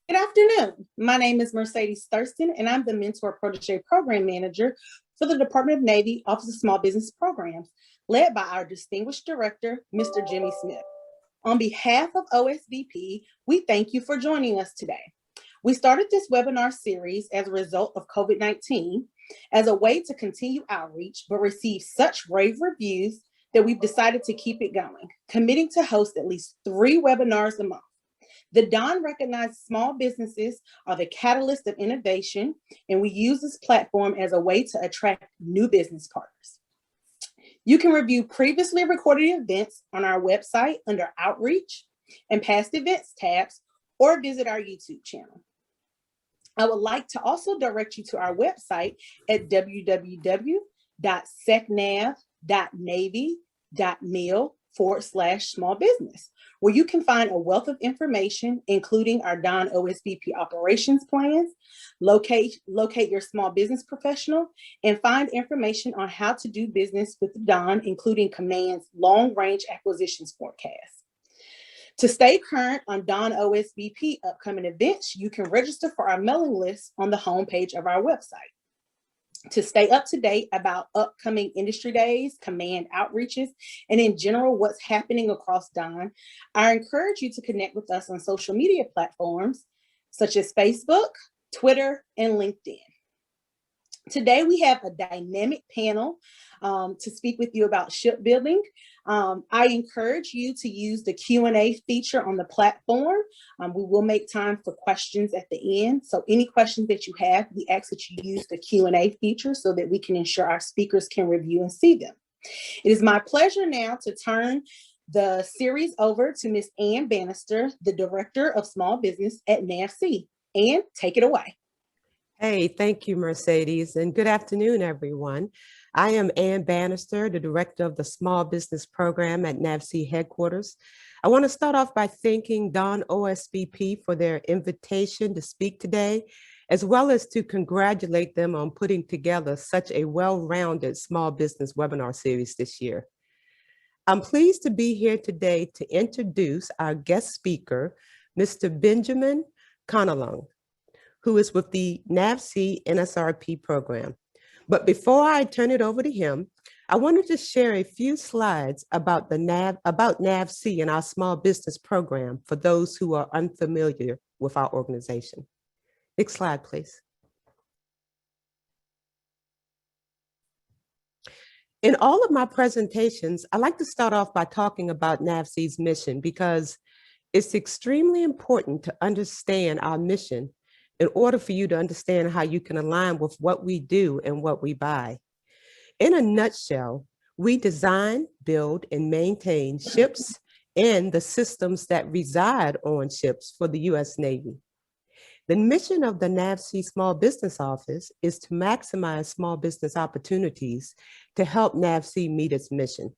Good afternoon. My name is Mercedes Thurston, and I'm the Mentor Protege Program Manager for the Department of Navy Office of Small Business Programs, led by our distinguished director, Mr. Jimmy Smith. On behalf of OSBP, we thank you for joining us today. We started this webinar series as a result of COVID-19 as a way to continue outreach, but received such rave reviews that we've decided to keep it going, committing to host at least 3 webinars a month. The Don recognized small businesses are the catalyst of innovation, and we use this platform as a way to attract new business partners. You can review previously recorded events on our website under Outreach and Past Events tabs, or visit our YouTube channel. I would like to also direct you to our website at www.secnav.navy.mil/small business, where you can find a wealth of information, including our Don OSBP operations plans, locate your small business professional, and find information on how to do business with Don, including Command's long-range acquisitions forecast. To stay current on Don OSBP upcoming events, you can register for our mailing list on the homepage of our website. To stay up to date about upcoming industry days, Command outreaches, and in general what's happening across Don, I encourage you to connect with us on social media platforms such as Facebook, Twitter, and LinkedIn. Today we have a dynamic panel to speak with you about shipbuilding. I encourage you to use the Q&A feature on the platform. We will make time for questions at the end. So any questions that you have, we ask that you use the Q&A feature so that we can ensure our speakers can review and see them. It is my pleasure now to turn the series over to Ms. Ann Bannister, the Director of Small Business at NAVC. Ann, take it away. Hey, thank you, Mercedes, and good afternoon, everyone. I am Ann Bannister, the Director of the Small Business Program at NAVC headquarters. I want to start off by thanking Don OSBP for their invitation to speak today, as well as to congratulate them on putting together such a well-rounded small business webinar series this year. I'm pleased to be here today to introduce our guest speaker, Mr. Benjamin Conalung, who is with the NAVC NSRP program. But before I turn it over to him, I wanted to share a few slides about NAVC and our small business program for those who are unfamiliar with our organization. Next slide, please. In all of my presentations, I like to start off by talking about NAVC's mission because it's extremely important to understand our mission in order for you to understand how you can align with what we do and what we buy. In a nutshell, we design, build, and maintain ships and the systems that reside on ships for the U.S. Navy. The mission of the NAVC Small Business Office is to maximize small business opportunities to help NAVC meet its mission.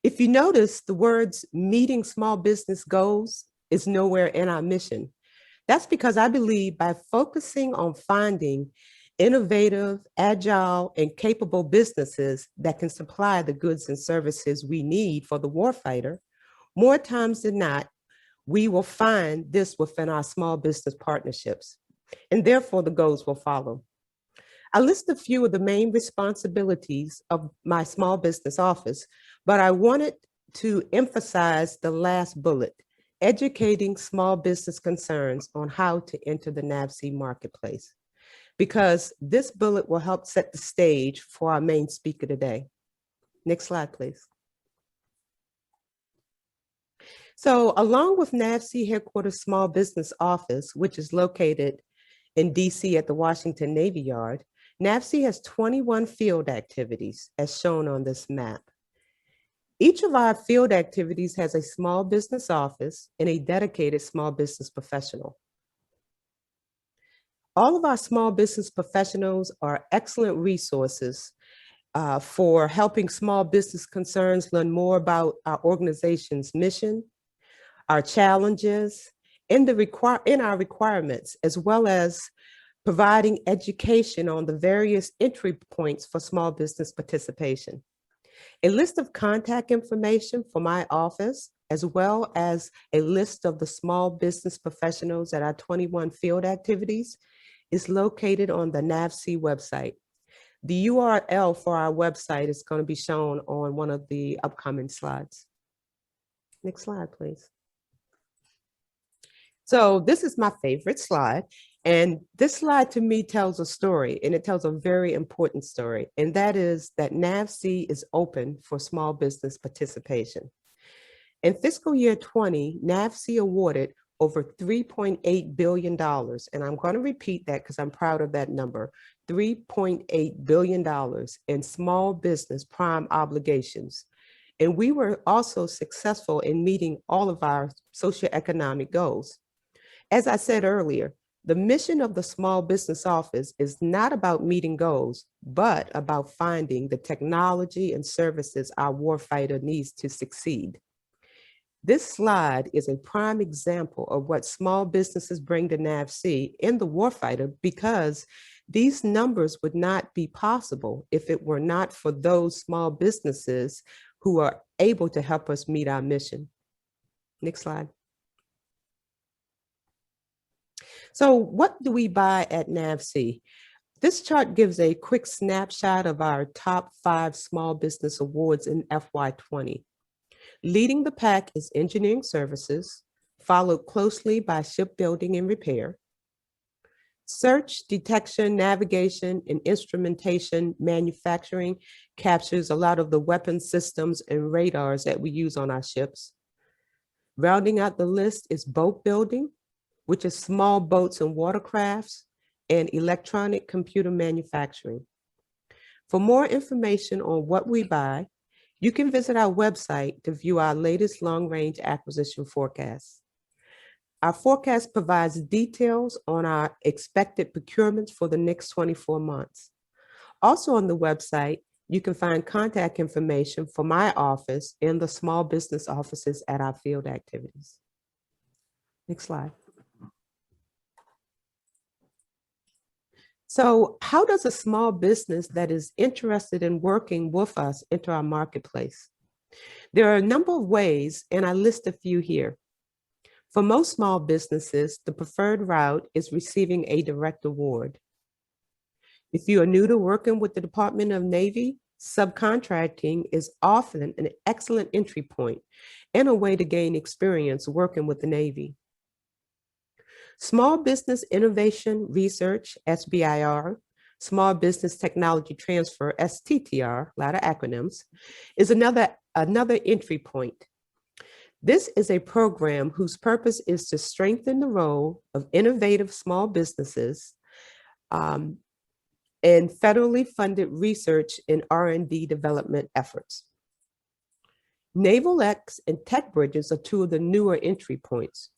If you notice, the words meeting small business goals is nowhere in our mission. That's because I believe by focusing on finding innovative, agile, and capable businesses that can supply the goods and services we need for the warfighter, more times than not, we will find this within our small business partnerships, and therefore the goals will follow. I list a few of the main responsibilities of my small business office, but I wanted to emphasize the last bullet: educating small business concerns on how to enter the NAVC marketplace, because this bullet will help set the stage for our main speaker today. Next slide, please. So along with NAVC headquarters small business office, which is located in DC at the Washington Navy Yard, NAVC has 21 field activities as shown on this map. Each of our field activities has a small business office and a dedicated small business professional. All of our small business professionals are excellent resources for helping small business concerns learn more about our organization's mission, our challenges, and our requirements, as well as providing education on the various entry points for small business participation. A list of contact information for my office as well as a list of the small business professionals at our 21 field activities, is located on the NAVC website. The URL for our website is going to be shown on one of the upcoming slides. Next slide, please. So this is my favorite slide. And this slide to me tells a story, and it tells a very important story. And that is that NAVC is open for small business participation. In fiscal year 20, NAVC awarded over $3.8 billion. And I'm going to repeat that because I'm proud of that number, $3.8 billion in small business prime obligations. And we were also successful in meeting all of our socioeconomic goals. As I said earlier, the mission of the Small Business Office is not about meeting goals, but about finding the technology and services our warfighter needs to succeed. This slide is a prime example of what small businesses bring to NAVC in the warfighter, because these numbers would not be possible if it were not for those small businesses who are able to help us meet our mission. Next slide. So what do we buy at NAVC? This chart gives a quick snapshot of our top 5 small business awards in FY20. Leading the pack is engineering services, followed closely by shipbuilding and repair. Search, detection, navigation, and instrumentation manufacturing captures a lot of the weapon systems and radars that we use on our ships. Rounding out the list is boat building, which is small boats and watercrafts, and electronic computer manufacturing. For more information on what we buy, you can visit our website to view our latest long-range acquisition forecast. Our forecast provides details on our expected procurements for the next 24 months. Also on the website, you can find contact information for my office and the small business offices at our field activities. Next slide. So how does a small business that is interested in working with us enter our marketplace? There are a number of ways, and I list a few here. For most small businesses, the preferred route is receiving a direct award. If you are new to working with the Department of Navy, subcontracting is often an excellent entry point and a way to gain experience working with the Navy. Small Business Innovation Research, SBIR, Small Business Technology Transfer, STTR, a lot of acronyms, is another entry point. This is a program whose purpose is to strengthen the role of innovative small businesses and federally funded research and R&D development efforts. Naval X and Tech Bridges are 2 of the newer entry points.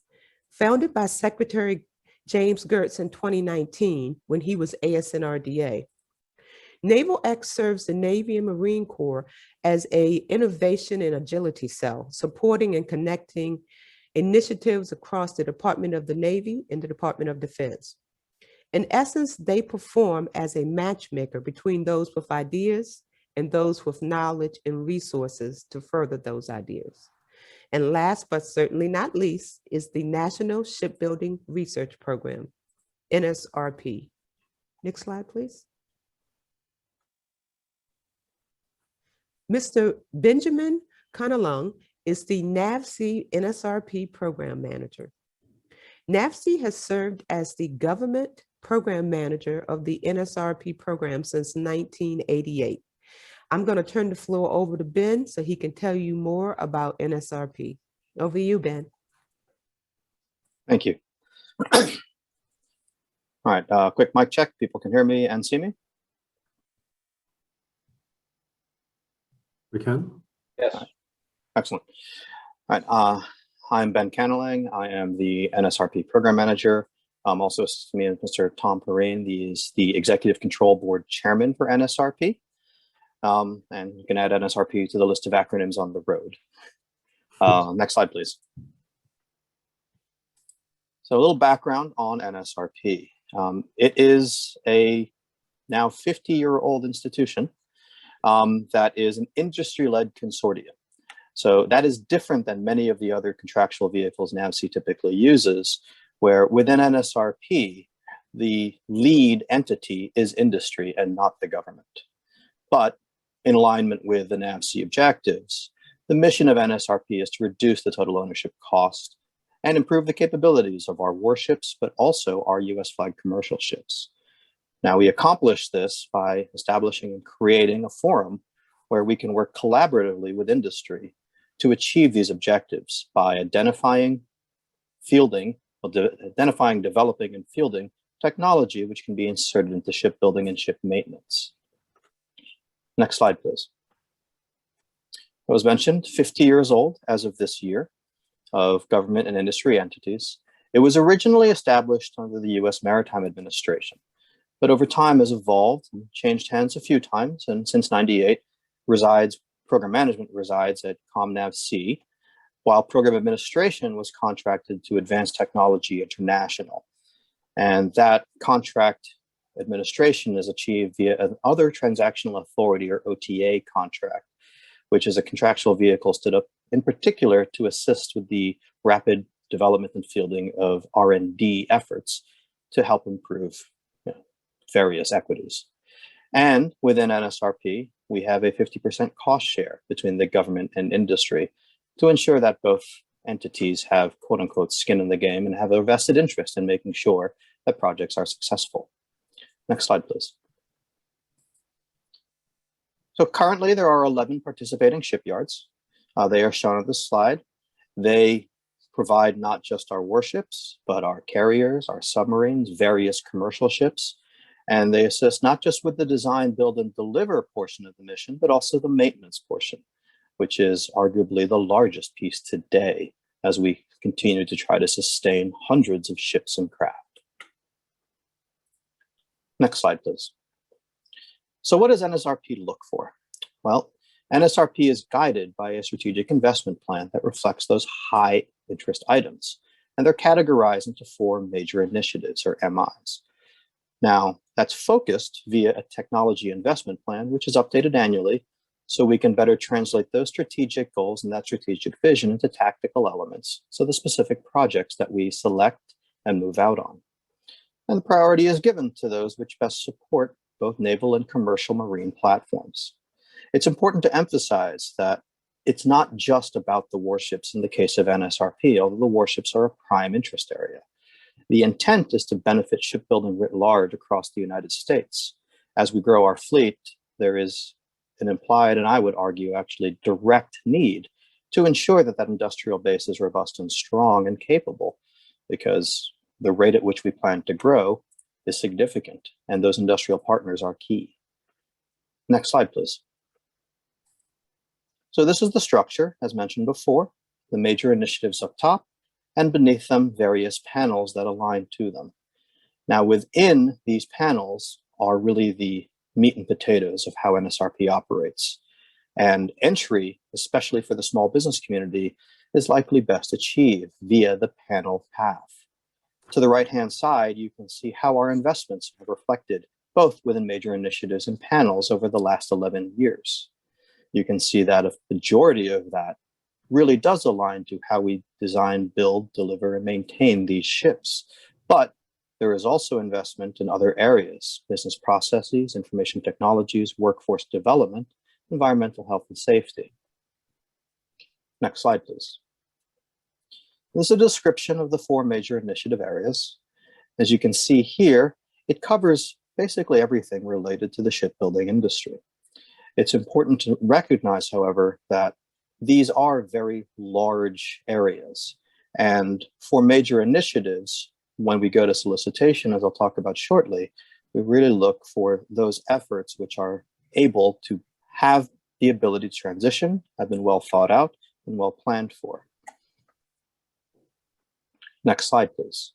Founded by Secretary James Gertz in 2019 when he was ASNRDA. Naval X serves the Navy and Marine Corps as an innovation and agility cell, supporting and connecting initiatives across the Department of the Navy and the Department of Defense. In essence, they perform as a matchmaker between those with ideas and those with knowledge and resources to further those ideas. And last but certainly not least is the National Shipbuilding Research Program, NSRP. Next slide, please. Mr. Benjamin Kanalung is the NAVC NSRP Program Manager. NAVC has served as the government program manager of the NSRP program since 1988. I'm going to turn the floor over to Ben so he can tell you more about NSRP. Over to you, Ben. Thank you. All right, quick mic check. People can hear me and see me? We can. Yes. Right. Excellent. All right, I'm Ben Canalang. I am the NSRP program manager. Also assisting me is Mr. Tom Perrine, the Executive Control Board Chairman for NSRP. And you can add NSRP to the list of acronyms on the road. Next slide, please. So a little background on NSRP. It is a now 50-year-old institution that is an industry-led consortium. So that is different than many of the other contractual vehicles NAVC typically uses, where within NSRP, the lead entity is industry and not the government. But in alignment with the NAVC objectives, the mission of NSRP is to reduce the total ownership cost and improve the capabilities of our warships, but also our US flagged commercial ships. Now, we accomplish this by establishing and creating a forum where we can work collaboratively with industry to achieve these objectives by identifying, developing, and fielding technology which can be inserted into shipbuilding and ship maintenance. Next slide, please. It was mentioned, 50 years old as of this year of government and industry entities. It was originally established under the US Maritime Administration, but over time has evolved and changed hands a few times, and since '98 program management resides at ComNavC, while program administration was contracted to Advanced Technology International. And that contract administration is achieved via an Other Transactional Authority, or OTA, contract, which is a contractual vehicle stood up in particular to assist with the rapid development and fielding of R&D efforts to help improve various equities. And within NSRP, we have a 50% cost share between the government and industry to ensure that both entities have quote unquote skin in the game and have a vested interest in making sure that projects are successful. Next slide, please. So currently there are 11 participating shipyards. They are shown on this slide. They provide not just our warships, but our carriers, our submarines, various commercial ships. And they assist not just with the design, build, and deliver portion of the mission, but also the maintenance portion, which is arguably the largest piece today as we continue to try to sustain hundreds of ships and craft. Next slide, please. So what does NSRP look for? Well, NSRP is guided by a strategic investment plan that reflects those high interest items, and they're categorized into 4 major initiatives, or MIs. Now, that's focused via a technology investment plan, which is updated annually, so we can better translate those strategic goals and that strategic vision into tactical elements, so the specific projects that we select and move out on. And the priority is given to those which best support both naval and commercial marine platforms. It's important to emphasize that it's not just about the warships in the case of NSRP, although the warships are a prime interest area. The intent is to benefit shipbuilding writ large across the United States. As we grow our fleet, there is an implied, and I would argue actually direct need to ensure that that industrial base is robust and strong and capable, because the rate at which we plan to grow is significant, and those industrial partners are key. Next slide, please. So this is the structure, as mentioned before, the major initiatives up top, and beneath them, various panels that align to them. Now, within these panels are really the meat and potatoes of how NSRP operates. And entry, especially for the small business community, is likely best achieved via the panel path. To the right-hand side, you can see how our investments have reflected both within major initiatives and panels over the last 11 years. You can see that a majority of that really does align to how we design, build, deliver, and maintain these ships. But there is also investment in other areas: business processes, information technologies, workforce development, environmental health and safety. Next slide, please. This is a description of the 4 major initiative areas. As you can see here, it covers basically everything related to the shipbuilding industry. It's important to recognize, however, that these are very large areas. And for major initiatives, when we go to solicitation, as I'll talk about shortly, we really look for those efforts which are able to have the ability to transition, have been well thought out and well planned for. Next slide, please.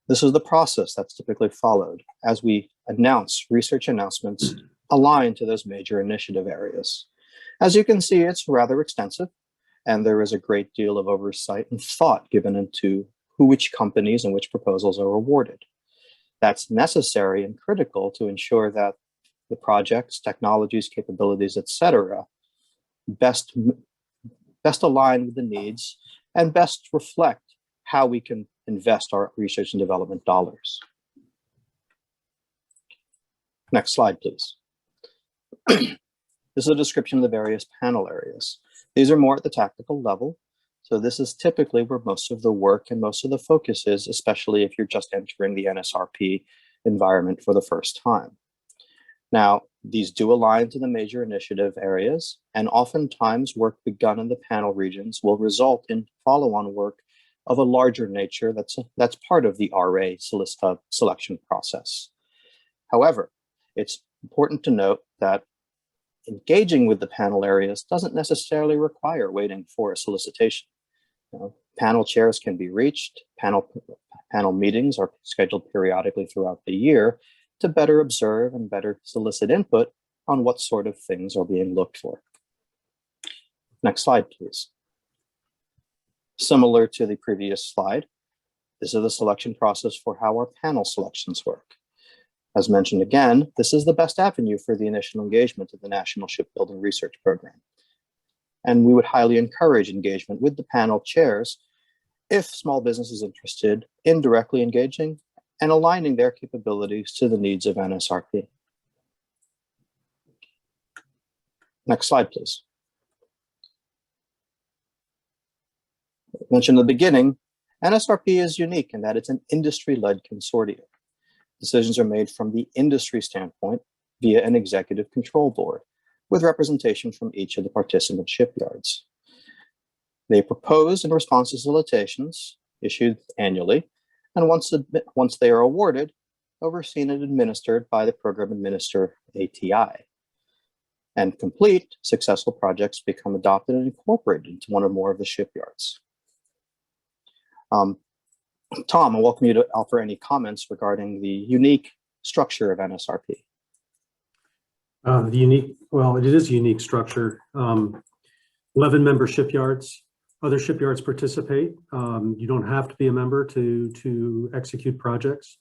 This is the process that's typically followed as we announce research announcements aligned to those major initiative areas. As you can see, it's rather extensive, and there is a great deal of oversight and thought given into which companies and which proposals are awarded. That's necessary and critical to ensure that the projects, technologies, capabilities, etc., best best align with the needs and best reflect how we can invest our research and development dollars. Next slide, please. This is a description of the various panel areas. These are more at the tactical level. So this is typically where most of the work and most of the focus is, especially if you're just entering the NSRP environment for the first time. Now, these do align to the major initiative areas, and oftentimes work begun in the panel regions will result in follow-on work of a larger nature that's part of the RA selection process. However, it's important to note that engaging with the panel areas doesn't necessarily require waiting for a solicitation. Panel chairs can be reached. Panel meetings are scheduled periodically throughout the year to better observe and better solicit input on what sort of things are being looked for. Next slide, please. Similar to the previous slide, this is the selection process for how our panel selections work. As mentioned again, this is the best avenue for the initial engagement of the National Shipbuilding Research Program. And we would highly encourage engagement with the panel chairs if small business is interested in directly engaging and aligning their capabilities to the needs of NSRP. Next slide, please. I mentioned in the beginning, NSRP is unique in that it's an industry-led consortium. Decisions are made from the industry standpoint via an executive control board with representation from each of the participant shipyards. They propose in response to solicitations issued annually, and once they are awarded, overseen and administered by the program administrator ATI. And complete, successful projects become adopted and incorporated into one or more of the shipyards. Tom, I welcome you to offer any comments regarding the unique structure of NSRP. Well, it is a unique structure. 11 member shipyards. Other shipyards participate. You don't have to be a member to execute projects,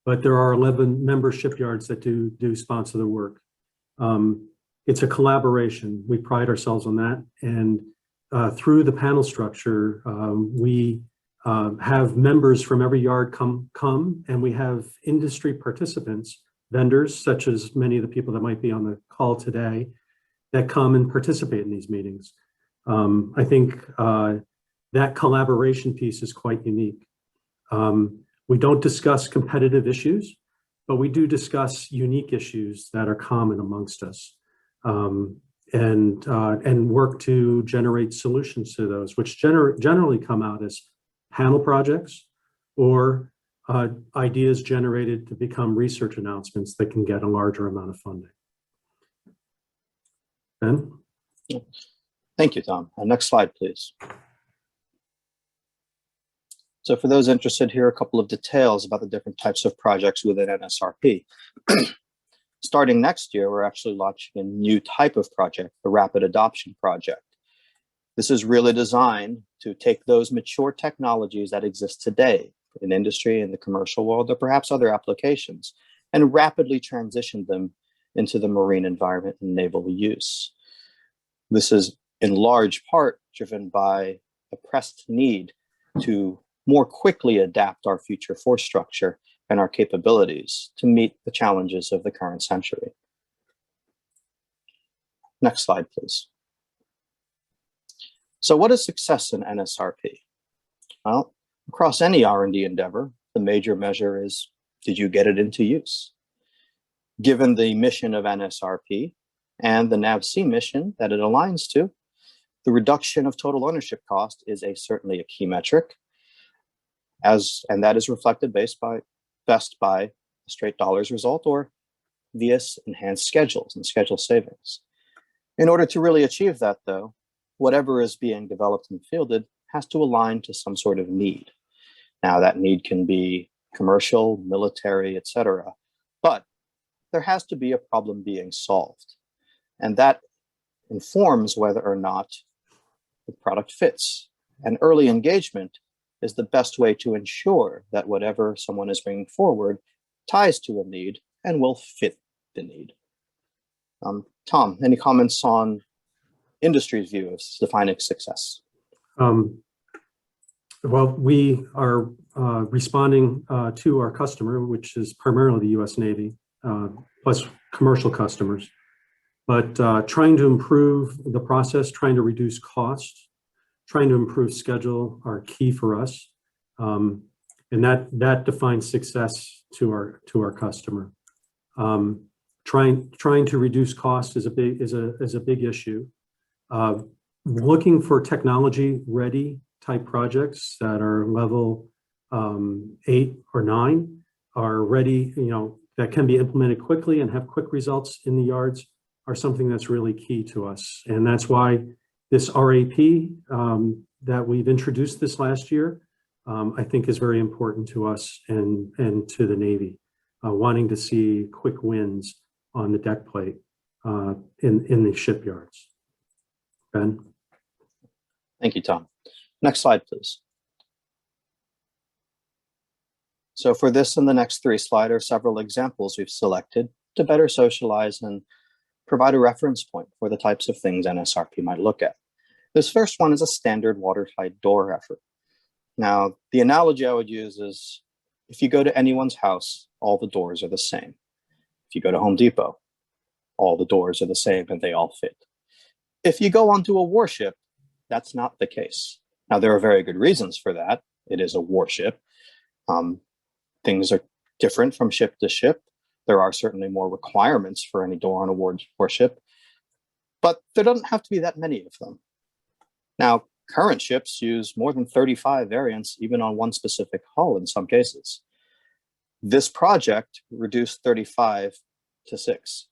but there are 11 member shipyards that do sponsor the work. It's a collaboration. We pride ourselves on that. And through the panel structure, we have members from every yard come, and we have industry participants, vendors, such as many of the people that might be on the call today, that come and participate in these meetings. I think that collaboration piece is quite unique. We don't discuss competitive issues, but we do discuss unique issues that are common amongst us, and work to generate solutions to those, which generally come out as panel projects or ideas generated to become research announcements that can get a larger amount of funding. Ben? Thank you, Tom. Next slide, please. So for those interested, here are a couple of details about the different types of projects within NSRP. Starting next year, we're actually launching a new type of project, the Rapid Adoption Project. This is really designed to take those mature technologies that exist today in industry, in the commercial world, or perhaps other applications, and rapidly transition them into the marine environment and naval use. This is in large part driven by a pressed need to more quickly adapt our future force structure and our capabilities to meet the challenges of the current century. Next slide, please. So what is success in NSRP? Well, across any R&D endeavor, the major measure is, did you get it into use? Given the mission of NSRP and the NAVC mission that it aligns to, the reduction of total ownership cost is certainly a key metric, and that is reflected best by a straight dollars result or via enhanced schedules and schedule savings. In order to really achieve that, though, whatever is being developed and fielded has to align to some sort of need. Now, that need can be commercial, military, etc., but there has to be a problem being solved, and that informs whether or not the product fits. And early engagement is the best way to ensure that whatever someone is bringing forward ties to a need and will fit the need. Tom, any comments on industry's view of defining success? Well, we are responding to our customer, which is primarily the U.S. Navy, plus commercial customers, but trying to improve the process, trying to reduce costs, trying to improve schedule are key for us, and that defines success to our customer. Trying to reduce cost is a big issue. Looking for technology ready type projects that are level 8 or 9 are ready, that can be implemented quickly and have quick results in the yards are something that's really key to us. And that's why this RAP that we've introduced this last year, I think is very important to us and to the Navy, wanting to see quick wins on the deck plate in the shipyards. Ben? Thank you, Tom. Next slide, please. So for this and the next 3 slides are several examples we've selected to better socialize and provide a reference point for the types of things NSRP might look at. This first one is a standard watertight door effort. Now, the analogy I would use is if you go to anyone's house, all the doors are the same. If you go to Home Depot, all the doors are the same and they all fit. If you go onto a warship, that's not the case. Now, there are very good reasons for that. It is a warship. Things are different from ship to ship. There are certainly more requirements for any door on a warship, but there doesn't have to be that many of them. Now, current ships use more than 35 variants, even on one specific hull in some cases. This project reduced 35 to 6,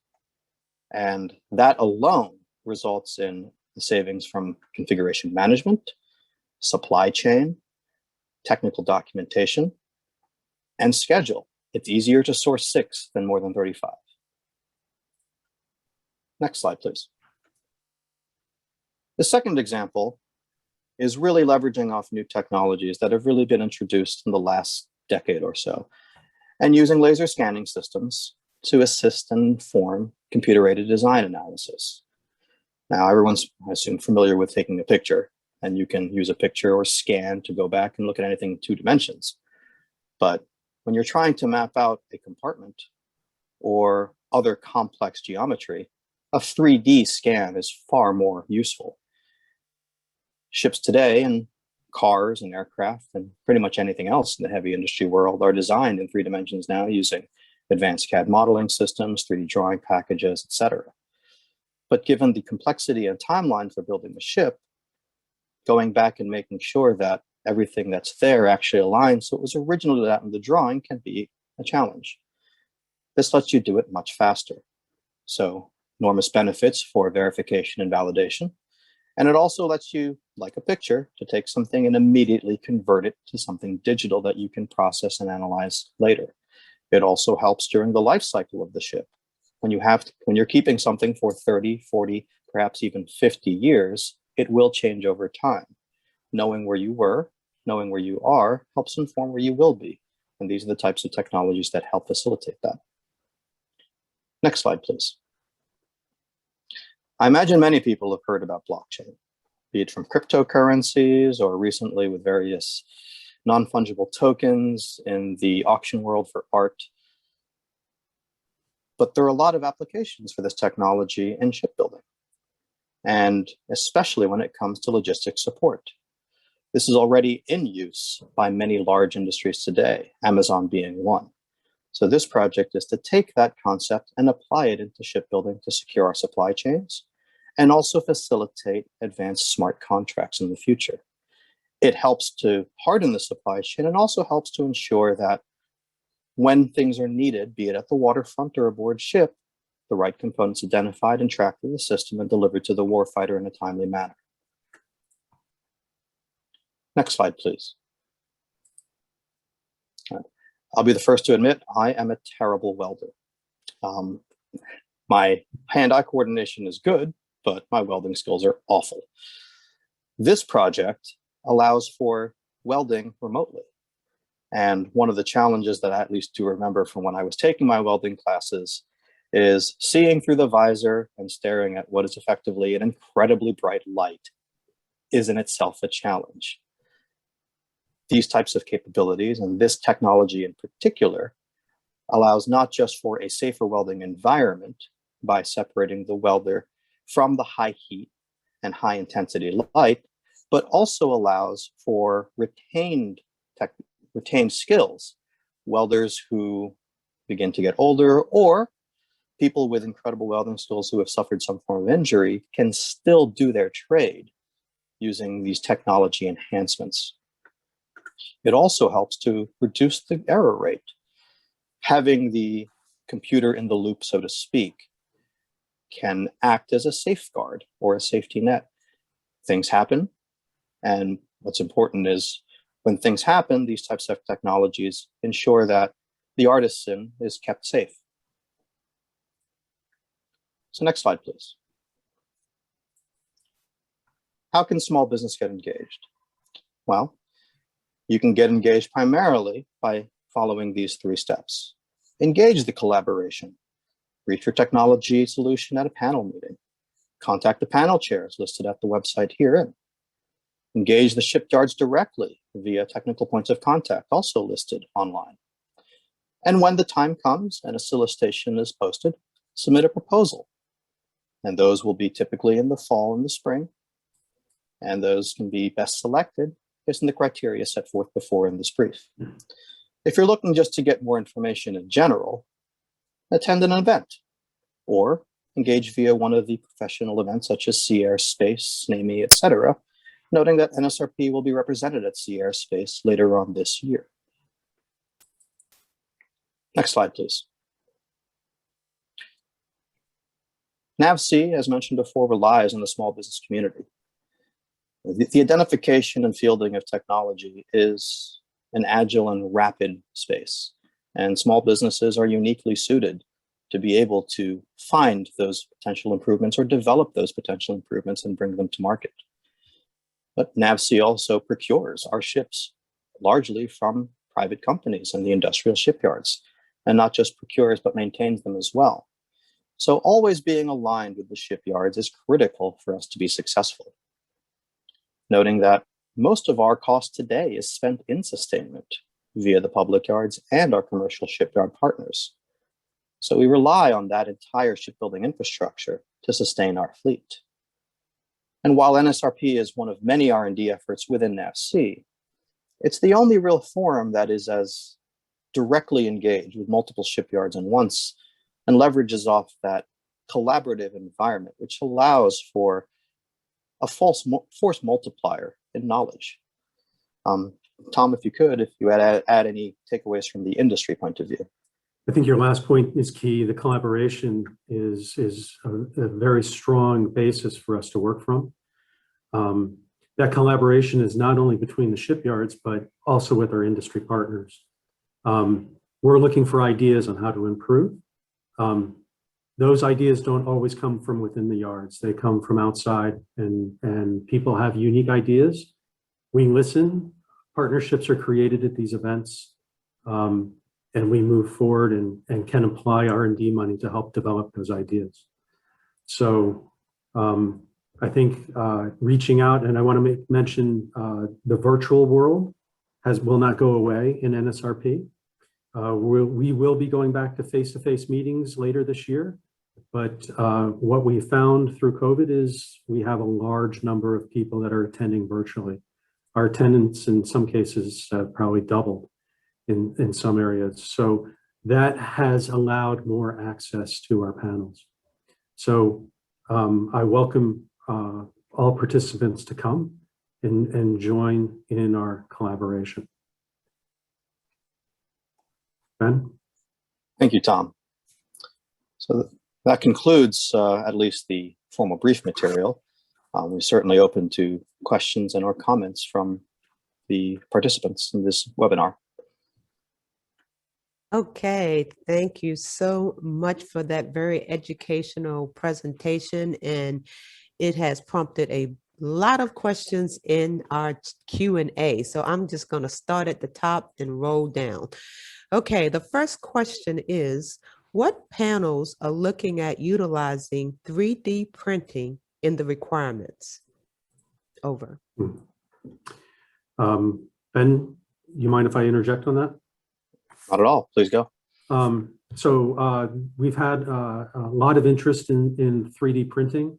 and that alone results in the savings from configuration management, supply chain, technical documentation, and schedule. It's easier to source 6 than more than 35. Next slide, please. The second example is really leveraging off new technologies that have really been introduced in the last decade or so, and using laser scanning systems to assist and inform computer-aided design analysis. Now, everyone's, I assume, familiar with taking a picture, and you can use a picture or scan to go back and look at anything in 2 dimensions. But when you're trying to map out a compartment or other complex geometry, a 3D scan is far more useful. Ships today and cars and aircraft and pretty much anything else in the heavy industry world are designed in 3 dimensions now using advanced CAD modeling systems, 3D drawing packages, etc. But given the complexity and timeline for building a ship, going back and making sure that everything that's there actually aligns so it was originally that in the drawing can be a challenge. This lets you do it much faster. So enormous benefits for verification and validation. And it also lets you, like a picture, to take something and immediately convert it to something digital that you can process and analyze later. It also helps during the life cycle of the ship. When you're keeping something for 30, 40, perhaps even 50 years, it will change over time. Knowing where you were, knowing where you are, helps inform where you will be. And these are the types of technologies that help facilitate that. Next slide, please. I imagine many people have heard about blockchain, be it from cryptocurrencies or recently with various non-fungible tokens in the auction world for art. But there are a lot of applications for this technology in shipbuilding, and especially when it comes to logistics support. This is already in use by many large industries today, Amazon being one. So this project is to take that concept and apply it into shipbuilding to secure our supply chains and also facilitate advanced smart contracts in the future. It helps to harden the supply chain and also helps to ensure that when things are needed, be it at the waterfront or aboard ship, the right components identified and tracked through the system and delivered to the warfighter in a timely manner. Next slide, please. I'll be the first to admit I am a terrible welder. My hand-eye coordination is good, but my welding skills are awful. This project allows for welding remotely. And one of the challenges that I at least do remember from when I was taking my welding classes is seeing through the visor and staring at what is effectively an incredibly bright light is in itself a challenge. These types of capabilities, and this technology in particular, allows not just for a safer welding environment by separating the welder from the high heat and high intensity light, but also allows for retained skills. Welders who begin to get older, or people with incredible welding skills who have suffered some form of injury, can still do their trade using these technology enhancements. It also helps to reduce the error rate. Having the computer in the loop, so to speak, can act as a safeguard or a safety net. Things happen, and what's important is when things happen, these types of technologies ensure that the artisan is kept safe. So next slide, please. How can small business get engaged? Well, you can get engaged primarily by following these 3 steps. Engage the collaboration. Reach your technology solution at a panel meeting. Contact the panel chairs listed at the website herein. Engage the shipyards directly via technical points of contact, also listed online. And when the time comes and a solicitation is posted, submit a proposal. And those will be typically in the fall and the spring. And those can be best selected based on the criteria set forth before in this brief. If you're looking just to get more information in general, attend an event or engage via one of the professional events such as Sea Air Space, NAMI, etc., noting that NSRP will be represented at Sea Air Space later on this year. Next slide, please. NAVC, as mentioned before, relies on the small business community. The identification and fielding of technology is an agile and rapid space, and small businesses are uniquely suited to be able to find those potential improvements or develop those potential improvements and bring them to market. But NAVC also procures our ships largely from private companies and the industrial shipyards, and not just procures, but maintains them as well. So always being aligned with the shipyards is critical for us to be successful. Noting that most of our cost today is spent in sustainment via the public yards and our commercial shipyard partners. So we rely on that entire shipbuilding infrastructure to sustain our fleet. And while NSRP is one of many R&D efforts within NAVC, it's the only real forum that is as directly engaged with multiple shipyards at once and leverages off that collaborative environment, which allows for a force multiplier in knowledge. Tom, if you add any takeaways from the industry point of view. I think your last point is key. The collaboration is a very strong basis for us to work from. That collaboration is not only between the shipyards, but also with our industry partners. We're looking for ideas on how to improve. Those ideas don't always come from within the yards. They come from outside, and people have unique ideas. We listen. Partnerships are created at these events, and we move forward and can apply R&D money to help develop those ideas. So I think reaching out, and I want to mention the virtual world will not go away in NSRP. We will be going back to face-to-face meetings later this year, but what we found through COVID is we have a large number of people that are attending virtually. Our attendance in some cases probably doubled in some areas. So that has allowed more access to our panels. So I welcome all participants to come and join in our collaboration. Ben? Thank you, Tom. So that concludes at least the formal brief material. We're certainly open to questions and or comments from the participants in this webinar. Okay, thank you so much for that very educational presentation, and it has prompted a lot of questions in our Q&A. So I'm just going to start at the top and roll down. Okay, the first question is, What panels are looking at utilizing 3D printing in the requirements? Over. Ben, you mind if I interject on that? Not at all. Please go. We've had a lot of interest in 3D printing.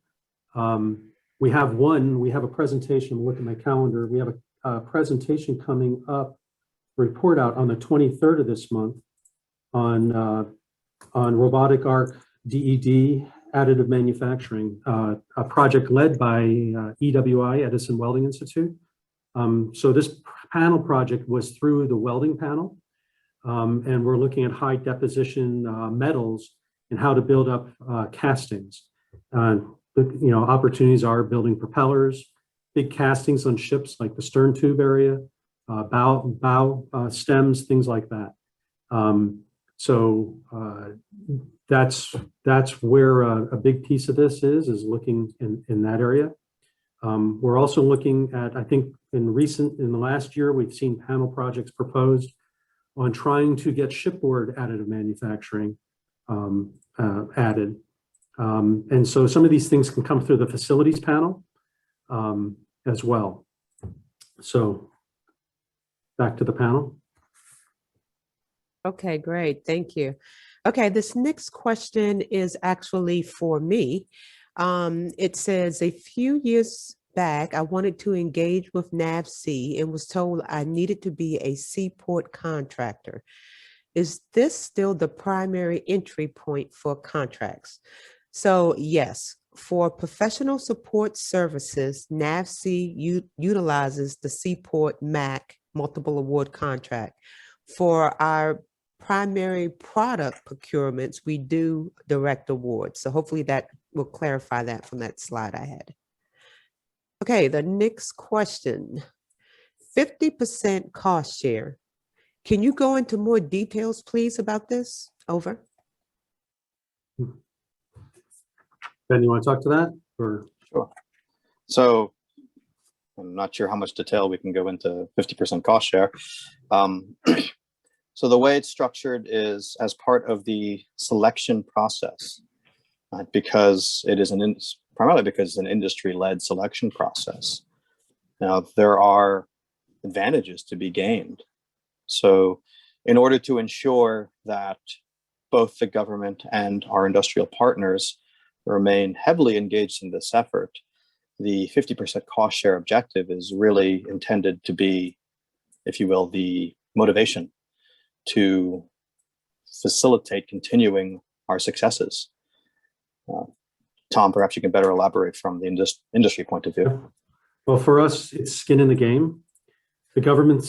We have a presentation, look at my calendar. We have a presentation coming up, report out on the 23rd of this month on robotic arc DED additive manufacturing, a project led by EWI, Edison Welding Institute. So this panel project was through the welding panel, and we're looking at high deposition metals and how to build up castings. Opportunities are building propellers, big castings on ships like the stern tube area, bow stems, things like that. That's where a big piece of this is looking in that area. We're also looking at, I think in the last year, we've seen panel projects proposed on trying to get shipboard additive manufacturing added. And so some of these things can come through the facilities panel as well. So back to the panel. Okay, great. Thank you. Okay, this next question is actually for me. It says, a few years back, I wanted to engage with NAVC and was told I needed to be a seaport contractor. Is this still the primary entry point for contracts? So yes, for professional support services, NAVC utilizes the Seaport MAC multiple award contract. For our primary product procurements, we do direct awards. So hopefully that will clarify that from that slide I had. Okay, the next question, 50% cost share. Can you go into more details, please, about this? Over. Ben, you want to talk to that? Or? Sure. So I'm not sure how much detail we can go into 50% cost share. So the way it's structured is as part of the selection process, because it is primarily because it's an industry-led selection process. Now, there are advantages to be gained. So in order to ensure that both the government and our industrial partners remain heavily engaged in this effort, the 50% cost share objective is really intended to be, if you will, the motivation to facilitate continuing our successes. Tom, perhaps you can better elaborate from the industry point of view. Well, for us, it's skin in the game. The government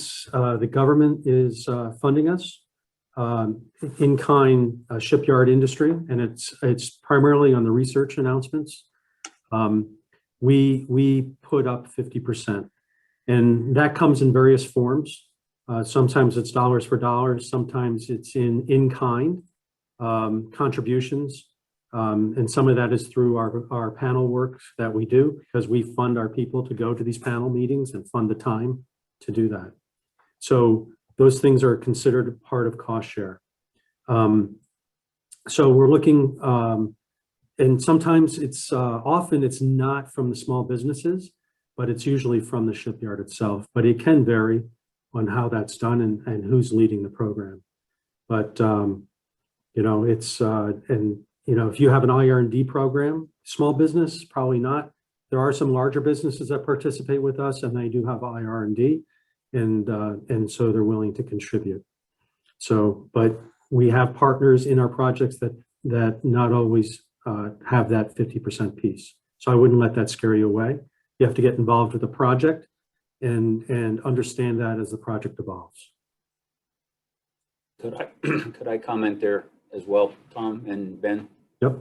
is funding us in kind shipyard industry, and it's primarily on the research announcements. We put up 50%, and that comes in various forms. Sometimes it's dollars for dollars, sometimes it's in kind contributions, and some of that is through our panel work that we do, because we fund our people to go to these panel meetings and fund the time to do that. So those things are considered part of cost share. So we're looking, and sometimes often it's not from the small businesses, but it's usually from the shipyard itself. But it can vary on how that's done and who's leading the program. But if you have an IR&D program, small business, probably not. There are some larger businesses that participate with us, and they do have IR&D, and so they're willing to contribute. So, but we have partners in our projects that not always have that 50% piece. So I wouldn't let that scare you away. You have to get involved with the project and understand that as the project evolves. Could I comment there as well, Tom and Ben? Yep.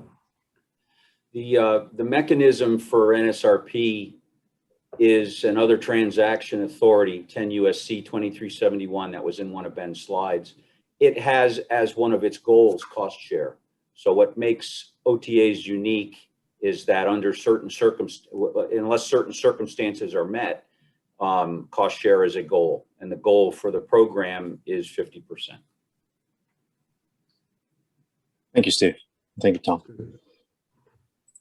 The mechanism for NSRP is another transaction authority, 10 U.S.C. 2371, that was in one of Ben's slides. It has as one of its goals cost share. So what makes OTAs unique is that under certain unless certain circumstances are met, cost share is a goal, and the goal for the program is 50%. Thank you, Steve. Thank you, Tom.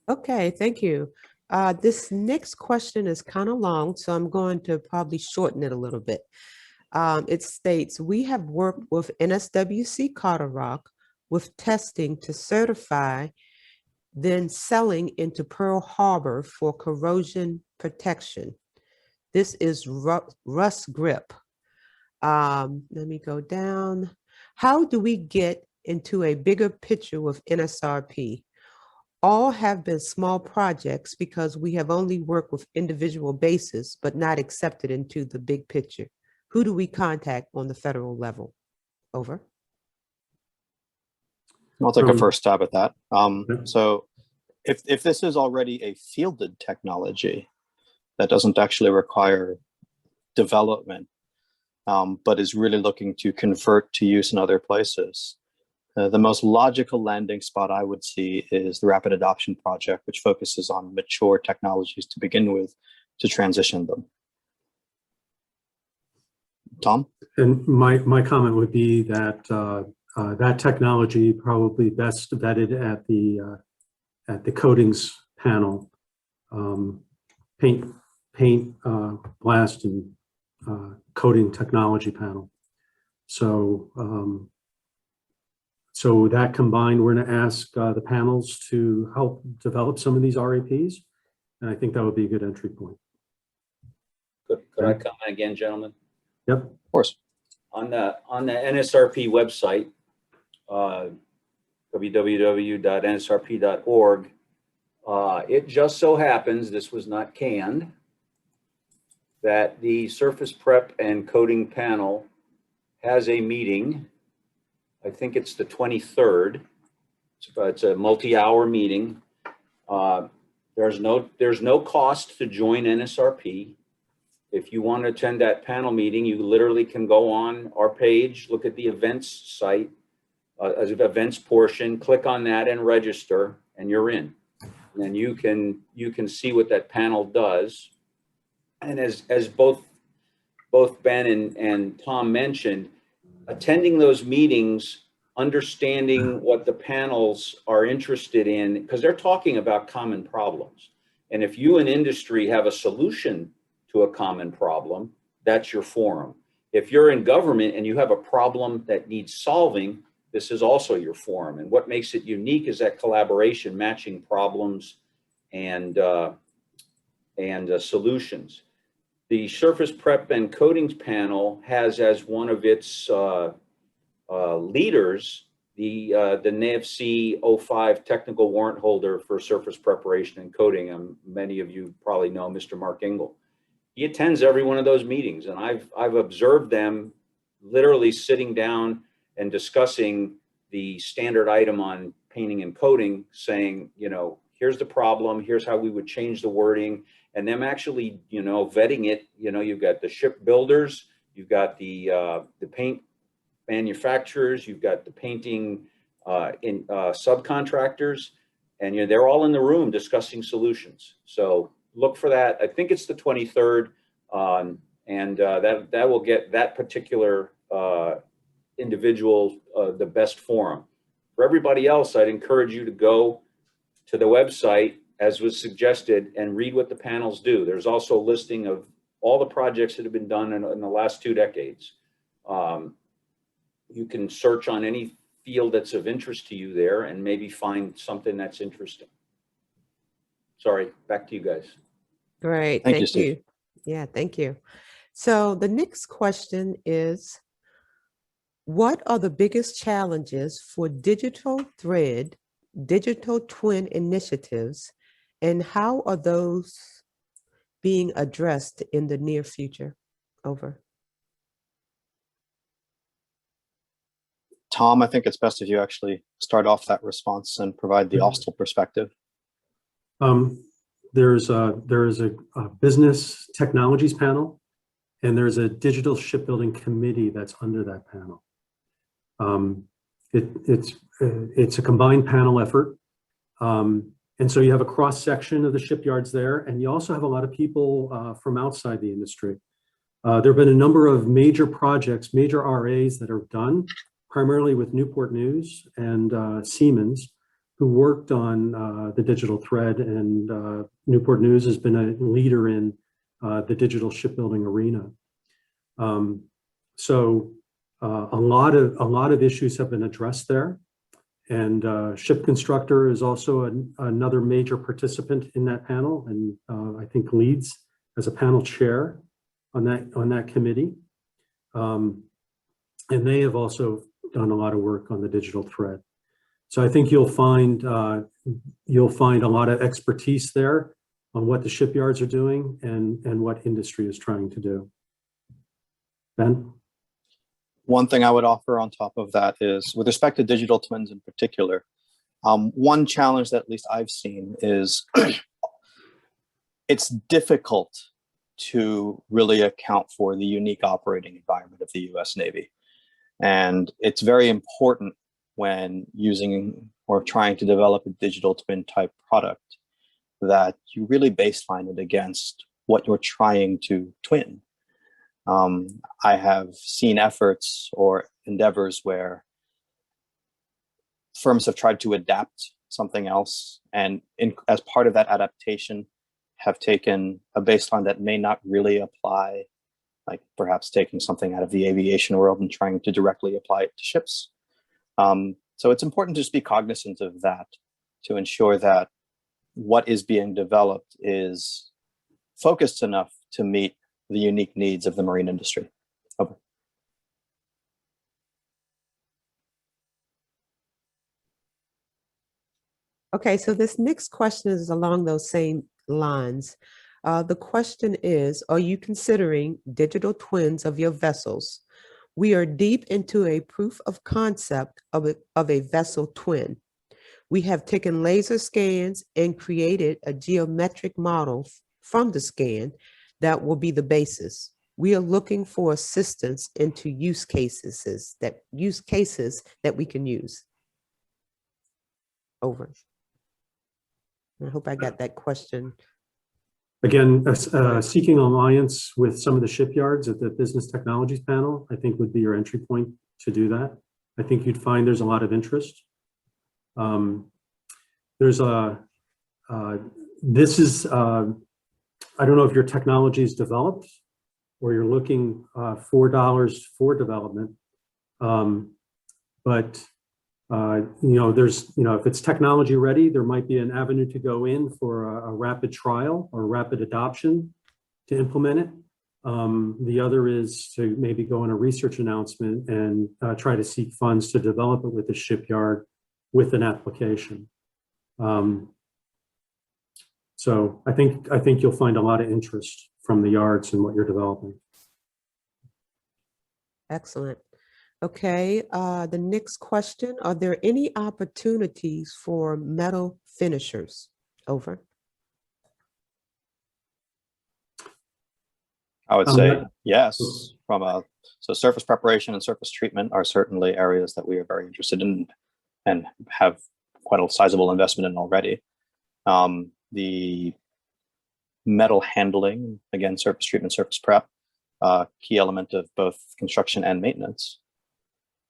Okay, thank you. This next question is kind of long, so I'm going to probably shorten it a little bit. It states, we have worked with NSWC Carter Rock with testing to certify, then selling into Pearl Harbor for corrosion protection. This is rust grip. Let me go down. How do we get into a bigger picture with NSRP? All have been small projects because we have only worked with individual bases, but not accepted into the big picture. Who do we contact on the federal level? Over. I'll take a first stab at that. So if this is already a fielded technology that doesn't actually require development, but is really looking to convert to use in other places, the most logical landing spot I would see is the Rapid Adoption Project, which focuses on mature technologies to begin with to transition them. Tom? And my comment would be that that technology probably best vetted at the coatings panel, paint, blast, and coating technology panel. So so that combined, we're going to ask the panels to help develop some of these RAPs, and I think that would be a good entry point. Could I comment again, gentlemen? Yep. Of course. On the NSRP website, www.nsrp.org, it just so happens, this was not canned, that the surface prep and coating panel has a meeting. I think it's the 23rd. It's a multi-hour meeting. There's no cost to join NSRP. If you want to attend that panel meeting, you literally can go on our page, look at the events site, as an events portion, click on that and register, and you're in. And then you can see what that panel does. And as both Ben and Tom mentioned, attending those meetings, understanding what the panels are interested in, because they're talking about common problems. And if you in industry have a solution to a common problem, that's your forum. If you're in government and you have a problem that needs solving, this is also your forum. And what makes it unique is that collaboration, matching problems and solutions. The Surface Prep and Coatings panel has as one of its leaders the NAVC 05 technical warrant holder for surface preparation and coating. And many of you probably know Mr. Mark Engel. He attends every one of those meetings, and I've observed them literally sitting down and discussing the standard item on painting and coating, saying, you know, here's the problem, here's how we would change the wording, and them actually, you know, vetting it. You know, you've got the shipbuilders, you've got the paint manufacturers, you've got the painting subcontractors, and they're all in the room discussing solutions. So look for that. I think it's the 23rd, and that will get that particular individual the best forum. For everybody else, I'd encourage you to go to the website, as was suggested, and read what the panels do. There's also a listing of all the projects that have been done in the last 2 decades. You can search on any field that's of interest to you there and maybe find something that's interesting. Sorry, back to you guys. Great, Thank you, thank Steve. you. Yeah, thank you. So the next question is, what are the biggest challenges for digital thread, digital twin initiatives, and how are those being addressed in the near future? Over. Tom, I think it's best if you actually start off that response and provide the Austal perspective. There's a business technologies panel, and there's a digital shipbuilding committee that's under that panel. It's a combined panel effort. And so you have a cross section of the shipyards there, and you also have a lot of people from outside the industry. There have been a number of major projects, major RAs that are done primarily with Newport News and Siemens, who worked on the digital thread, and Newport News has been a leader in the digital shipbuilding arena. So a lot of issues have been addressed there, and Ship Constructor is also another major participant in that panel, and I think leads as a panel chair on that committee. And they have also done a lot of work on the digital thread. So I think you'll find a lot of expertise there on what the shipyards are doing and what industry is trying to do. Ben? One thing I would offer on top of that is, with respect to digital twins in particular, one challenge that at least I've seen is it's difficult to really account for the unique operating environment of the U.S. Navy. And it's very important when using or trying to develop a digital twin type product that you really baseline it against what you're trying to twin. I have seen efforts or endeavors where firms have tried to adapt something else, and as part of that adaptation have taken a baseline that may not really apply, like perhaps taking something out of the aviation world and trying to directly apply it to ships. So it's important to just be cognizant of that to ensure that what is being developed is focused enough to meet the unique needs of the marine industry. Over. Okay, so this next question is along those same lines. The question is, are you considering digital twins of your vessels? We are deep into a proof of concept of a vessel twin. We have taken laser scans and created a geometric model from the scan that will be the basis. We are looking for assistance into use cases that we can use. Over. I hope I got that question. Again, seeking alliance with some of the shipyards at the business technologies panel, I think would be your entry point to do that. I think you'd find there's a lot of interest. I don't know if your technology is developed or you're looking for dollars for development. If it's technology ready, there might be an avenue to go in for a rapid trial or rapid adoption to implement it. The other is to maybe go on a research announcement and try to seek funds to develop it with the shipyard with an application. So I think you'll find a lot of interest from the yards in what you're developing. Excellent. Okay, the next question, are there any opportunities for metal finishers? Over. I would say yes. So surface preparation and surface treatment are certainly areas that we are very interested in and have quite a sizable investment in already. The metal handling, again, surface treatment, surface prep, key element of both construction and maintenance.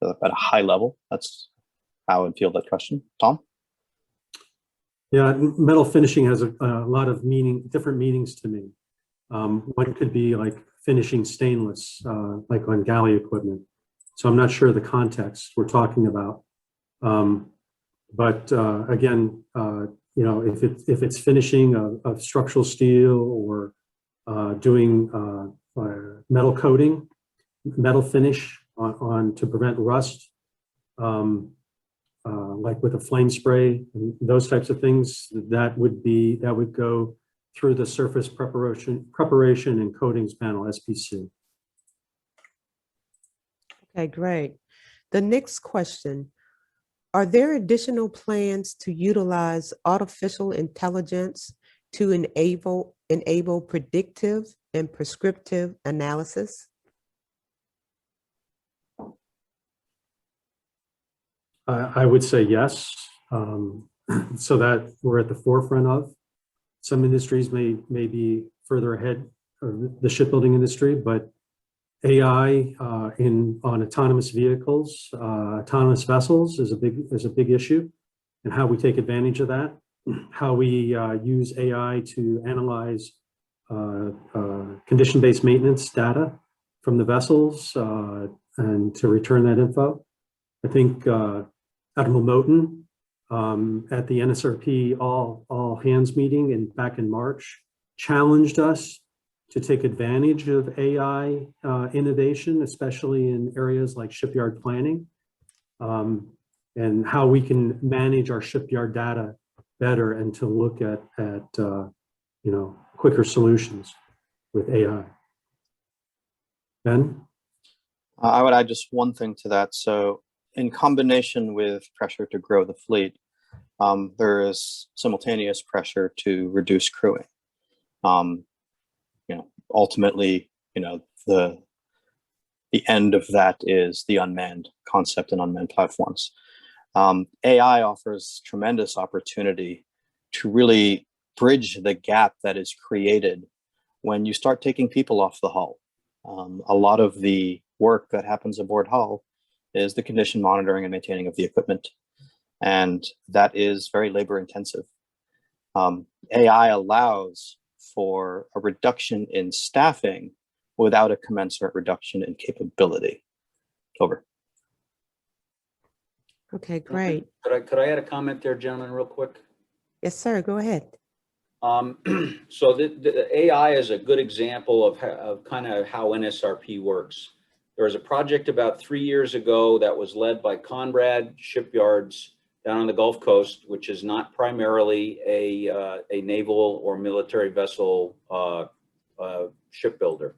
At a high level, that's how I would feel that question. Tom? Yeah, metal finishing has a lot of different meanings to me. One could be like finishing stainless, like on galley equipment. So I'm not sure the context we're talking about. Again, if it's finishing of structural steel or doing metal coating, metal finish on to prevent rust, like with a flame spray and those types of things, that would go through the surface preparation and coatings panel, SPC. Okay, great. The next question, are there additional plans to utilize artificial intelligence to enable predictive and prescriptive analysis? I would say yes, so that we're at the forefront of. Some industries may be further ahead of the shipbuilding industry, but AI on autonomous vehicles, autonomous vessels is a big issue, and how we take advantage of that, how we use AI to analyze condition-based maintenance data from the vessels and to return that info. I think Admiral Moten at the NSRP all hands meeting back in March challenged us to take advantage of AI innovation, especially in areas like shipyard planning, and how we can manage our shipyard data better and to look at quicker solutions with AI. Ben? I would add just one thing to that. So in combination with pressure to grow the fleet, there is simultaneous pressure to reduce crewing. Ultimately, the end of that is the unmanned concept and unmanned platforms. AI offers tremendous opportunity to really bridge the gap that is created when you start taking people off the hull. A lot of the work that happens aboard hull is the condition monitoring and maintaining of the equipment, and that is very labor intensive. AI allows for a reduction in staffing without a commensurate reduction in capability. Over. Okay, great. Could I add a comment there, gentlemen, real quick? Yes, sir. Go ahead. So the AI is a good example of kind of how NSRP works. There was a project about 3 years ago that was led by Conrad Shipyards down on the Gulf Coast, which is not primarily a naval or military vessel shipbuilder.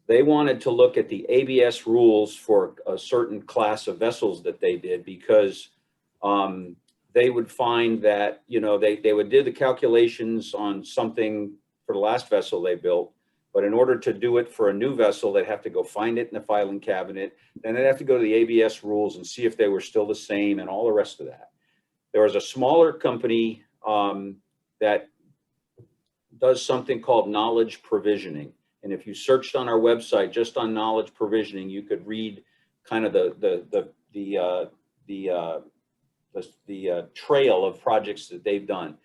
They wanted to look at the ABS rules for a certain class of vessels that they did, because they would find that, they would do the calculations on something for the last vessel they built, but in order to do it for a new vessel, they'd have to go find it in the filing cabinet. Then they'd have to go to the ABS rules and see if they were still the same and all the rest of that. There was a smaller company that does something called knowledge provisioning. And if you searched on our website just on knowledge provisioning, you could read kind of the trail of projects that they've done.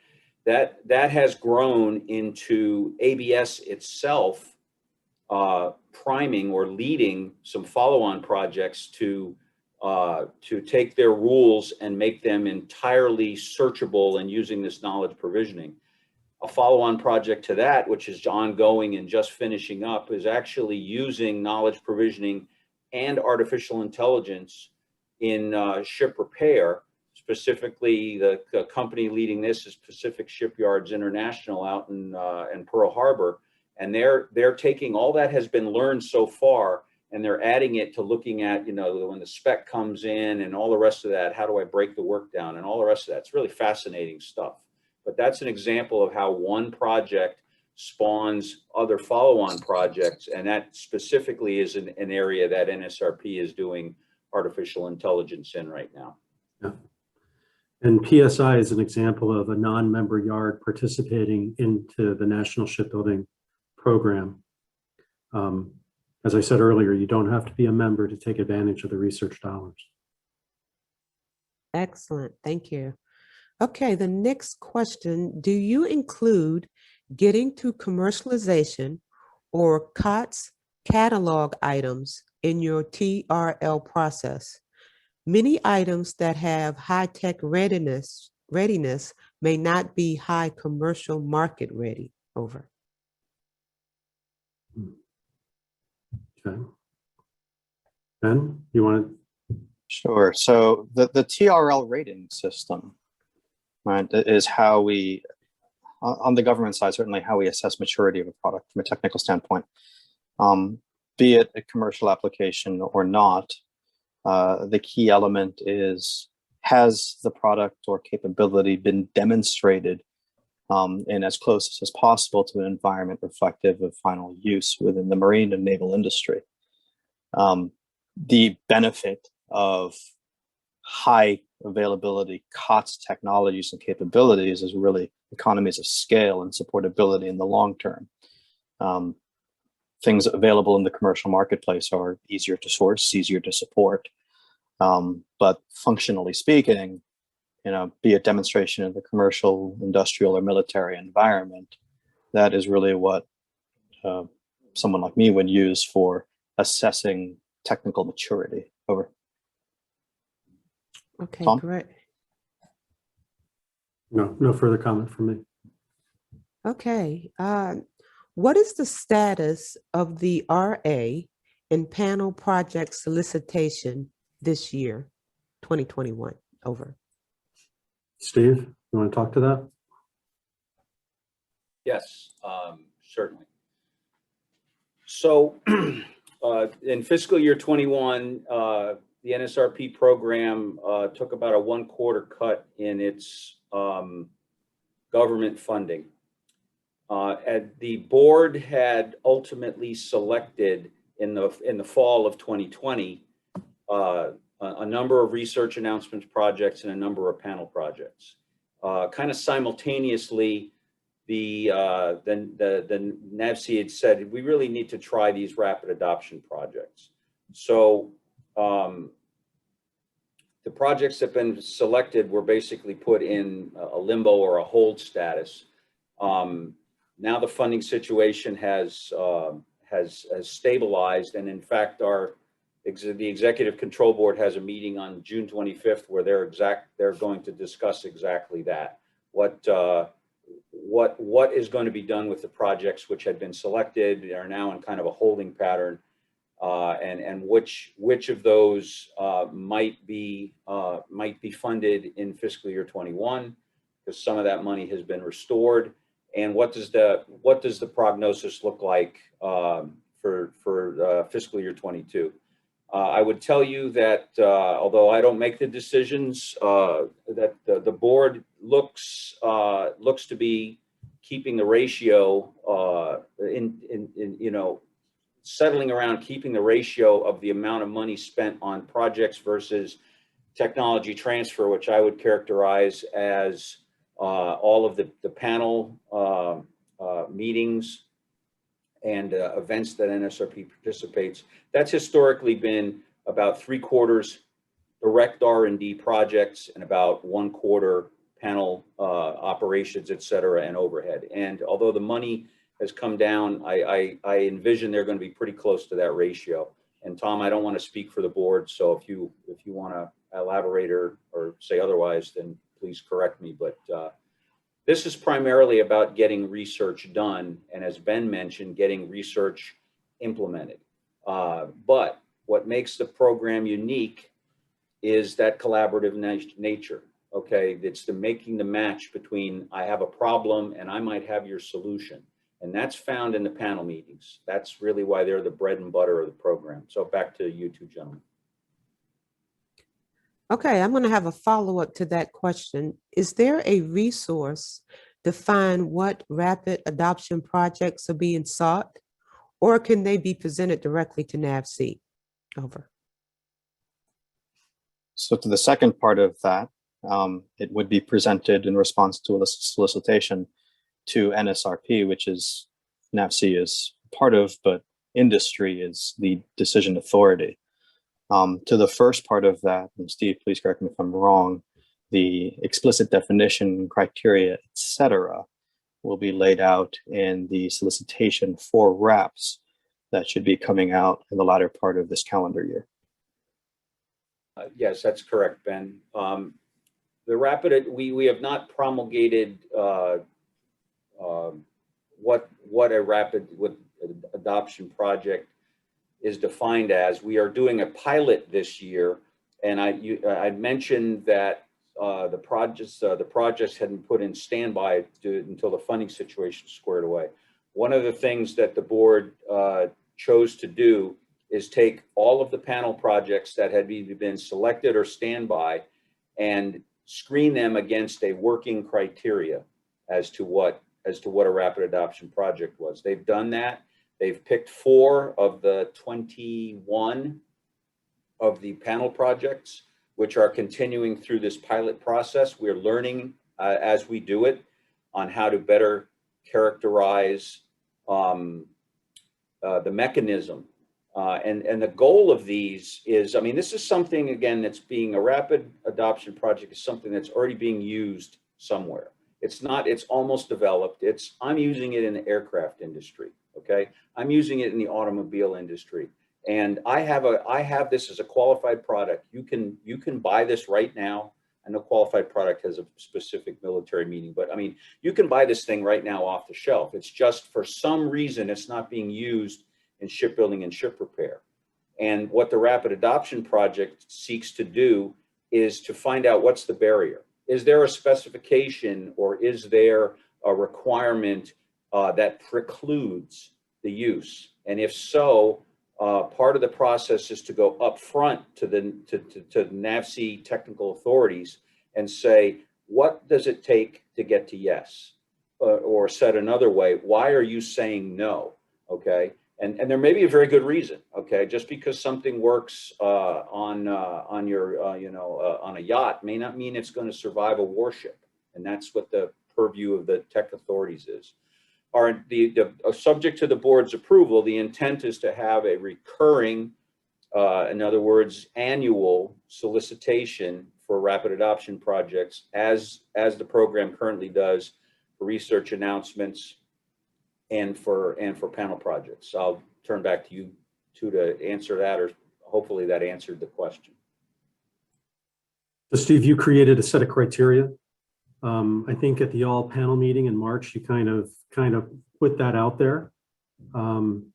That has grown into ABS itself priming or leading some follow-on projects to take their rules and make them entirely searchable and using this knowledge provisioning. A follow-on project to that, which is ongoing and just finishing up, is actually using knowledge provisioning and artificial intelligence in ship repair. Specifically, the company leading this is Pacific Shipyards International out in Pearl Harbor, and they're taking all that has been learned so far, and they're adding it to looking at, when the spec comes in and all the rest of that, how do I break the work down and all the rest of that. It's really fascinating stuff. But that's an example of how one project spawns other follow-on projects, and that specifically is an area that NSRP is doing artificial intelligence in right now. Yeah. And PSI is an example of a non-member yard participating into the National Shipbuilding Program. As I said earlier, you don't have to be a member to take advantage of the research dollars. Excellent. Thank you. Okay, the next question. Do you include getting to commercialization or COTS catalog items in your TRL process? Many items that have high-tech readiness may not be high commercial market ready. Over. Okay. Ben, you want to? Sure. So the TRL rating system, right, is how we, on the government side, certainly how we assess maturity of a product from a technical standpoint, be it a commercial application or not. The key element is, has the product or capability been demonstrated in as close as possible to an environment reflective of final use within the marine and naval industry? The benefit of high availability COTS technologies and capabilities is really economies of scale and supportability in the long term. things available in the commercial marketplace are easier to source, easier to support. But functionally speaking, be a demonstration in the commercial, industrial, or military environment, that is really what someone like me would use for assessing technical maturity. Over. Okay, Tom? great. No further comment from me. Okay. What is the status of the RA and panel project solicitation this year, 2021? Over. Steve, you want to talk to that? Yes, certainly. So in fiscal year 21, the NSRP program took about a 1/4 cut in its government funding. And the board had ultimately selected in the fall of 2020 a number of research announcements projects and a number of panel projects. Kind of simultaneously, the NAVC had said, we really need to try these rapid adoption projects. So the projects that have been selected were basically put in a limbo or a hold status. Now the funding situation has stabilized, and in fact, the Executive Control Board has a meeting on June 25th where they're going to discuss exactly that. What is going to be done with the projects which had been selected? They are now in kind of a holding pattern, and which of those might be funded in fiscal year 21, because some of that money has been restored. And what does the prognosis look like for fiscal year 22? I would tell you that although I don't make the decisions, that the board looks to be keeping the ratio settling around keeping the ratio of the amount of money spent on projects versus technology transfer, which I would characterize as all of the panel meetings and events that NSRP participates. That's historically been about 3/4 direct R&D projects and about 1/4 panel operations, et cetera, and overhead. And although the money has come down, I envision they're going to be pretty close to that ratio. And Tom, I don't want to speak for the board, so if you want to elaborate or say otherwise, then please correct me. But this is primarily about getting research done, and as Ben mentioned, getting research implemented. But what makes the program unique is that collaborative nature. Okay, it's making the match between I have a problem and I might have your solution. And that's found in the panel meetings. That's really why they're the bread and butter of the program. So back to you two gentlemen. Okay, I'm going to have a follow-up to that question. Is there a resource to find what rapid adoption projects are being sought, or can they be presented directly to NAVC? Over. So to the second part of that, it would be presented in response to a solicitation to NSRP, which is NAVC is part of, but industry is the decision authority. To the first part of that, and Steve, please correct me if I'm wrong, the explicit definition, criteria, etc., will be laid out in the solicitation for RAPs that should be coming out in the latter part of this calendar year. Yes, that's correct, Ben. The rapid, we have not promulgated what a rapid adoption project is defined as. We are doing a pilot this year, and I mentioned that the projects hadn't put in standby until the funding situation squared away. One of the things that the board chose to do is take all of the panel projects that had either been selected or standby and screen them against a working criteria as to what a rapid adoption project was. They've done that. They've picked 4 of the 21 of the panel projects, which are continuing through this pilot process. We're learning as we do it on how to better characterize the mechanism. And the goal of these is, I mean, this is something, again, that's being a rapid adoption project is something that's already being used somewhere. It's not, it's almost developed. I'm using it in the aircraft industry, okay? I'm using it in the automobile industry. And I have this as a qualified product. You can buy this right now. I know qualified product has a specific military meaning, but I mean, you can buy this thing right now off the shelf. It's just for some reason, it's not being used in shipbuilding and ship repair. And what the Rapid Adoption Project seeks to do is to find out what's the barrier. Is there a specification or is there a requirement that precludes the use? And if so, part of the process is to go up front to the NAVC technical authorities and say, what does it take to get to yes? Or said another way, why are you saying no? Okay. And there may be a very good reason, okay? Just because something works on a yacht may not mean it's going to survive a warship, and that's what the purview of the tech authorities is. Subject to the board's approval, the intent is to have a recurring, in other words, annual solicitation for rapid adoption projects, as the program currently does for research announcements and for panel projects. So I'll turn back to you two to answer that, or hopefully that answered the question. So Steve, you created a set of criteria. I think at the all panel meeting in March, you kind of put that out there. And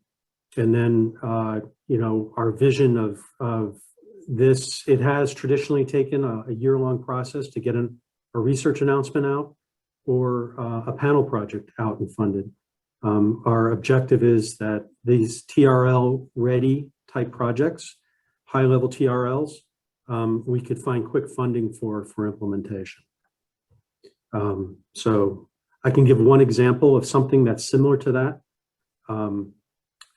then, our vision of this, it has traditionally taken a year-long process to get a research announcement out or a panel project out and funded. Our objective is that these TRL ready type projects, high-level TRLs, we could find quick funding for implementation. So I can give one example of something that's similar to that.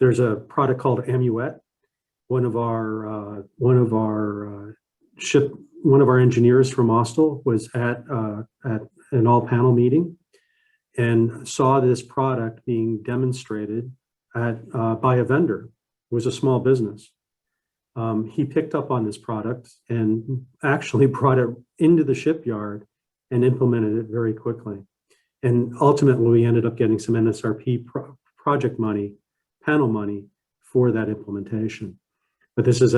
There's a product called Amuet. One of our engineers from Austell was at an all-panel meeting and saw this product being demonstrated by a vendor. It was a small business. He picked up on this product and actually brought it into the shipyard and implemented it very quickly. And ultimately, we ended up getting some NSRP project money, panel money for that implementation. But this is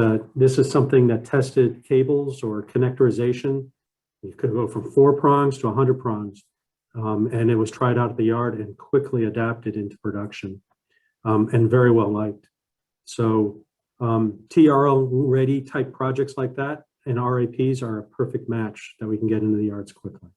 something that tested cables or connectorization. You could go from 4 prongs to 100 prongs. And it was tried out at the yard and quickly adapted into production, and very well liked. So TRL ready type projects like that and RAPs are a perfect match that we can get into the yards quickly.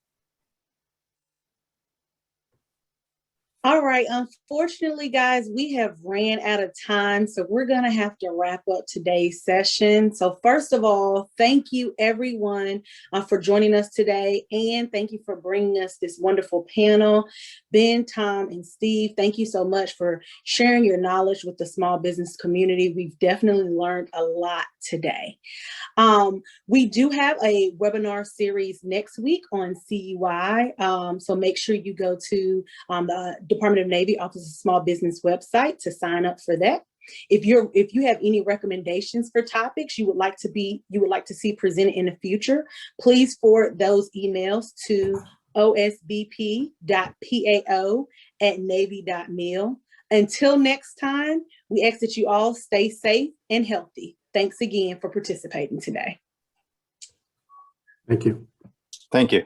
All right, unfortunately, guys, we have ran out of time, so we're going to have to wrap up today's session. So first of all, thank you everyone for joining us today, and thank you for bringing us this wonderful panel. Ben, Tom, and Steve, thank you so much for sharing your knowledge with the small business community. We've definitely learned a lot today. We do have a webinar series next week on CUI, so make sure you go to the Department of Navy Office of Small Business website to sign up for that. If you have any recommendations for topics you would like to see presented in the future, please forward those emails to osbp.pao@navy.mil. Until next time, we ask that you all stay safe and healthy. Thanks again for participating today. Thank you. Thank you.